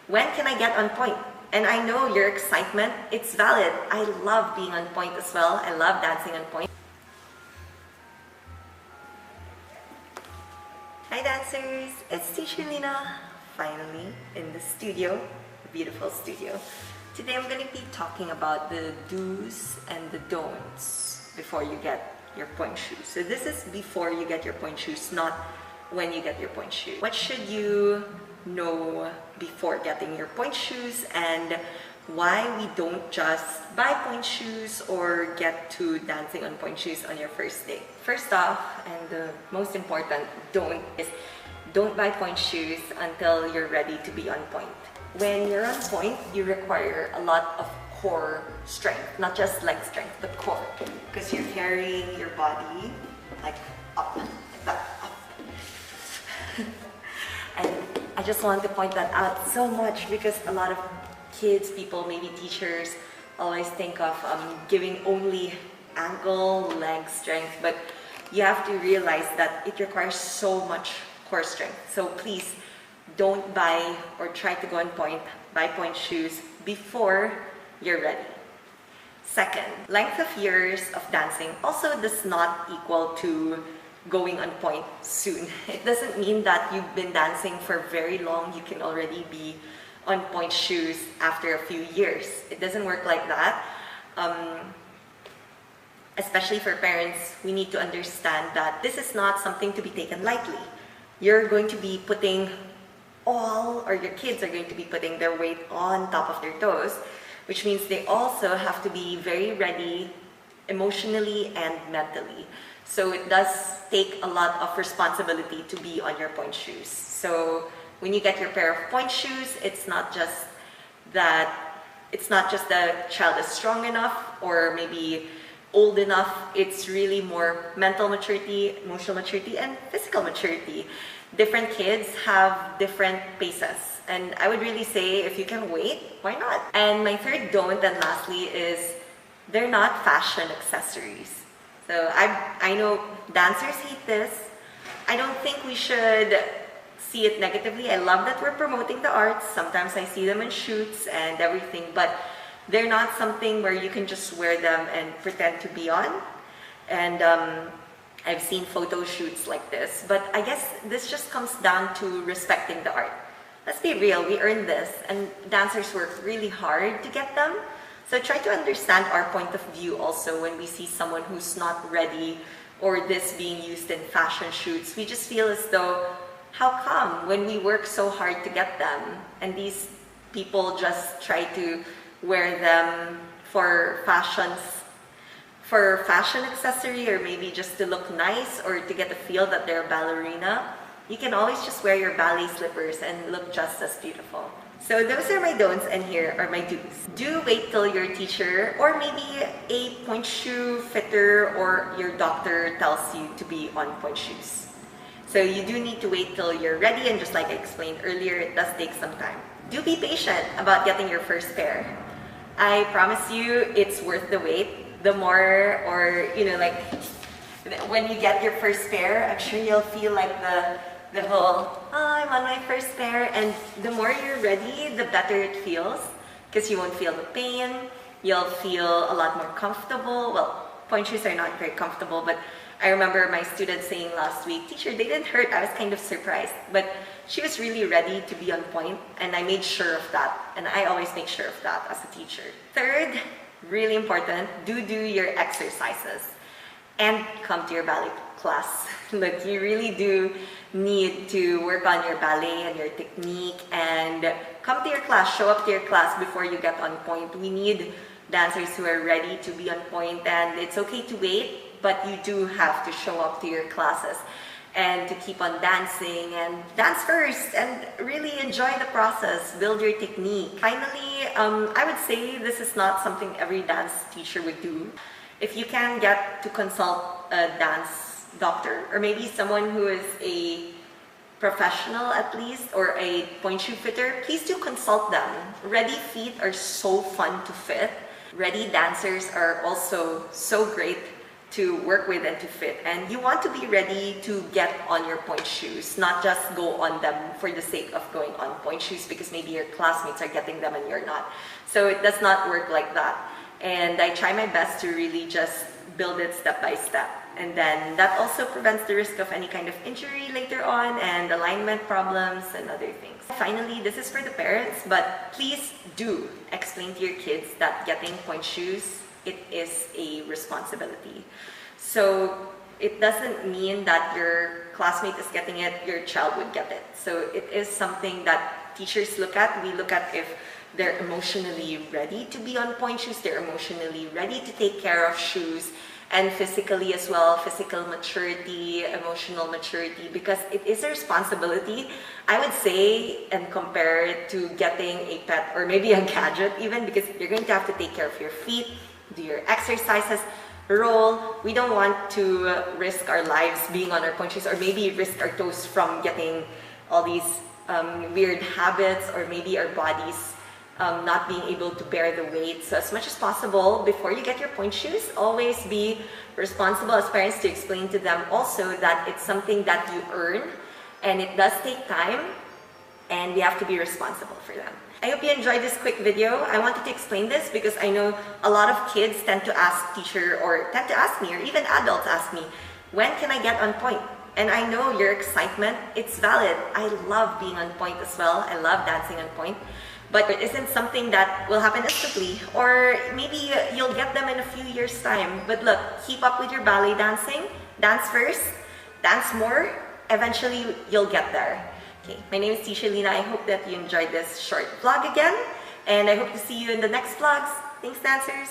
When can I get on point? And I know your excitement, it's valid. I love being on point as well. I love dancing on point. Hi dancers, it's Teacher Lina, finally in the studio, the beautiful studio. Today I'm going to be talking about the do's and the don'ts before you get your point shoes. So this is before you get your point shoes, not when you get your point shoes. What should you know before getting your point shoes, and why we don't just buy point shoes or get to dancing on point shoes on your first day. First off, and the most important don't is don't buy point shoes until you're ready to be on point. When you're on point, you require a lot of core strength, not just leg strength, but core, because you're carrying your body like up, like that, up. And I just want to point that out so much because a lot of kids, people, maybe teachers, always think of giving only ankle, leg strength, but you have to realize that it requires so much core strength. So please don't buy or try to go on point, buy point shoes before you're ready. Second, length of years of dancing also does not equal to going on point soon. It doesn't mean that you've been dancing for very long, you can already be on point shoes after a few years. It doesn't work like that. Especially for parents, we need to understand that this is not something to be taken lightly. You're going to be putting or your kids are going to be putting their weight on top of their toes, which means they also have to be very ready emotionally and mentally. So it does take a lot of responsibility to be on your point shoes. So when you get your pair of point shoes, it's not just that the child is strong enough or maybe old enough. It's really more mental maturity, emotional maturity, and physical maturity. Different kids have different paces, and I would really say if you can wait, why not? And my third don't and lastly is they're not fashion accessories. So I know dancers hate this. I don't think we should see it negatively. I love that we're promoting the arts. Sometimes I see them in shoots and everything, but they're not something where you can just wear them and pretend to be on. And I've seen photo shoots like this, but I guess this just comes down to respecting the art. Let's be real, we earned this, and dancers work really hard to get them. So try to understand our point of view also when we see someone who's not ready or this being used in fashion shoots. We just feel as though, how come when we work so hard to get them and these people just try to wear them for fashion accessory, or maybe just to look nice or to get the feel that they're a ballerina. You can always just wear your ballet slippers and look just as beautiful. So those are my don'ts, and here are my do's. Do wait till your teacher or maybe a point shoe fitter or your doctor tells you to be on point shoes. So you do need to wait till you're ready, and just like I explained earlier, it does take some time. Do be patient about getting your first pair. I promise you it's worth the wait. The more, or like when you get your first pair, I'm sure you'll feel like the whole, oh, I'm on my first pair, and the more you're ready, the better it feels, because you won't feel the pain, you'll feel a lot more comfortable. Well, point shoes are not very comfortable, but I remember my student saying last week, teacher, they didn't hurt. I was kind of surprised, but she was really ready to be on point, and I made sure of that, and I always make sure of that as a teacher. Third, really important, do your exercises and come to your ballet class. Look, you really do need to work on your ballet and your technique, and come to your class, show up to your class before you get on point. We need dancers who are ready to be on point, and it's okay to wait, but you do have to show up to your classes and to keep on dancing, and dance first and really enjoy the process, build your technique. Finally, I would say this is not something every dance teacher would do. If you can get to consult a dance doctor, or maybe someone who is a professional at least, or a point shoe fitter, please do consult them. Ready feet are so fun to fit. Ready dancers are also so great to work with and to fit, and you want to be ready to get on your pointe shoes, not just go on them for the sake of going on pointe shoes because maybe your classmates are getting them and you're not. So it does not work like that, and I try my best to really just build it step by step, and then that also prevents the risk of any kind of injury later on and alignment problems and other things. Finally, this is for the parents, but please do explain to your kids that getting pointe shoes, it is a responsibility. So it doesn't mean that your classmate is getting it, your child would get it. So it is something that teachers look at. We look at if they're emotionally ready to be on pointe shoes, they're emotionally ready to take care of shoes, and physically as well, physical maturity, emotional maturity, because it is a responsibility, I would say, and compare it to getting a pet or maybe a gadget even, because you're going to have to take care of your feet, do your exercises, roll. We don't want to risk our lives being on our pointe shoes, or maybe risk our toes from getting all these weird habits, or maybe our bodies not being able to bear the weight. So as much as possible, before you get your pointe shoes, always be responsible as parents to explain to them also that it's something that you earn, and it does take time, and we have to be responsible for them. I hope you enjoyed this quick video. I wanted to explain this because I know a lot of kids tend to ask teacher, or tend to ask me, or even adults ask me, when can I get on pointe? And I know your excitement, it's valid. I love being on pointe as well. I love dancing on pointe. But it isn't something that will happen instantly, or maybe you'll get them in a few years' time. But look, keep up with your ballet dancing. Dance first, dance more. Eventually, you'll get there. Okay, my name is Tisha Lina. I hope that you enjoyed this short vlog again, and I hope to see you in the next vlogs. Thanks, dancers.